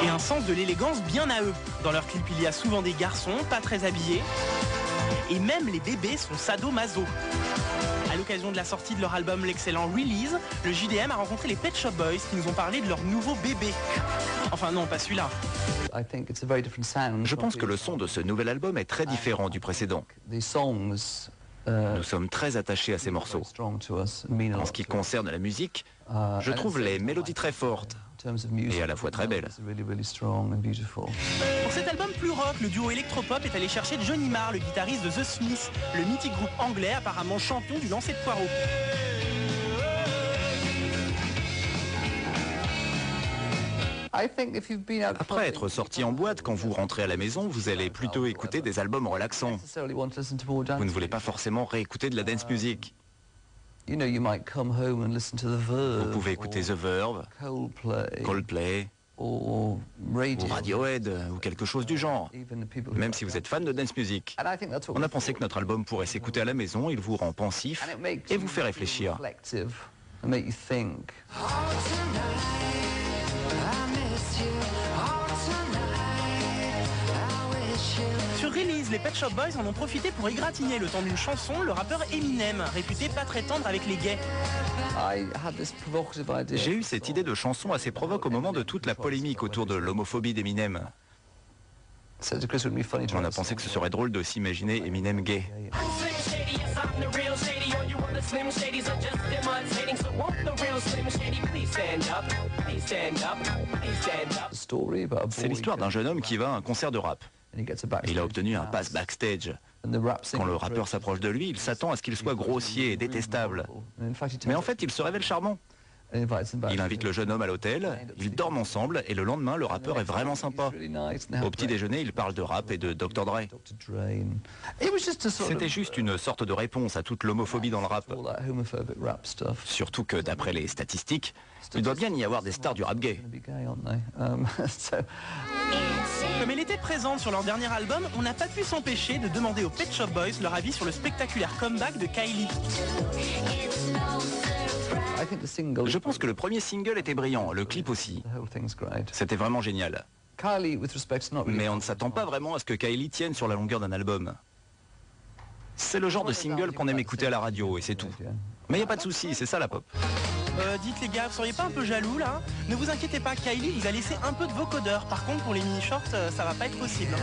et un sens de l'élégance bien à eux. Dans leurs clips, il y a souvent des garçons pas très habillés et même les bébés sont sadomaso. À l'occasion de la sortie de leur album l'excellent Release, le JDM a rencontré les Pet Shop Boys qui nous ont parlé de leur nouveau bébé. Enfin non, pas celui-là. Je pense que le son de ce nouvel album est très différent du précédent. Nous sommes très attachés à ces morceaux. En ce qui concerne la musique, je trouve les mélodies très fortes et à la fois très belles. Pour cet album plus rock, le duo électropop est allé chercher Johnny Marr, le guitariste de The Smiths, le mythique groupe anglais apparemment champion du lancer de poireaux. Après être sorti en boîte, quand vous rentrez à la maison, vous allez plutôt écouter des albums relaxants. Vous ne voulez pas forcément réécouter de la dance music. Vous pouvez écouter The Verve, Coldplay, ou Radiohead, ou quelque chose du genre, même si vous êtes fan de dance music. On a pensé que notre album pourrait s'écouter à la maison, il vous rend pensif et vous fait réfléchir. Sur Release, les Pet Shop Boys en ont profité pour égratigner le temps d'une chanson le rappeur Eminem, réputé pas très tendre avec les gays. J'ai eu cette idée de chanson assez provoque au moment de toute la polémique autour de l'homophobie d'Eminem. On a pensé que ce serait drôle de s'imaginer Eminem gay. C'est l'histoire d'un jeune homme qui va à un concert de rap. Il a obtenu un pass backstage. Quand le rappeur s'approche de lui, il s'attend à ce qu'il soit grossier et détestable. Mais en fait, il se révèle charmant. Il invite le jeune homme à l'hôtel, ils dorment ensemble et le lendemain, le rappeur est vraiment sympa. Au petit déjeuner, il parle de rap et de Dr. Dre. C'était juste une sorte de réponse à toute l'homophobie dans le rap. Surtout que, d'après les statistiques, il doit bien y avoir des stars du rap gay. Comme elle était présente sur leur dernier album, on n'a pas pu s'empêcher de demander aux Pet Shop Boys leur avis sur le spectaculaire comeback de Kylie. Je pense que le premier single était brillant, le clip aussi. C'était vraiment génial. Mais on ne s'attend pas vraiment à ce que Kylie tienne sur la longueur d'un album. C'est le genre de single qu'on aime écouter à la radio et c'est tout. Mais il n'y a pas de souci, c'est ça la pop. Dites les gars, vous seriez pas un peu jaloux là? Ne vous inquiétez pas, Kylie vous a laissé un peu de vocodeur. Par contre pour les mini-shorts, ça va pas être possible.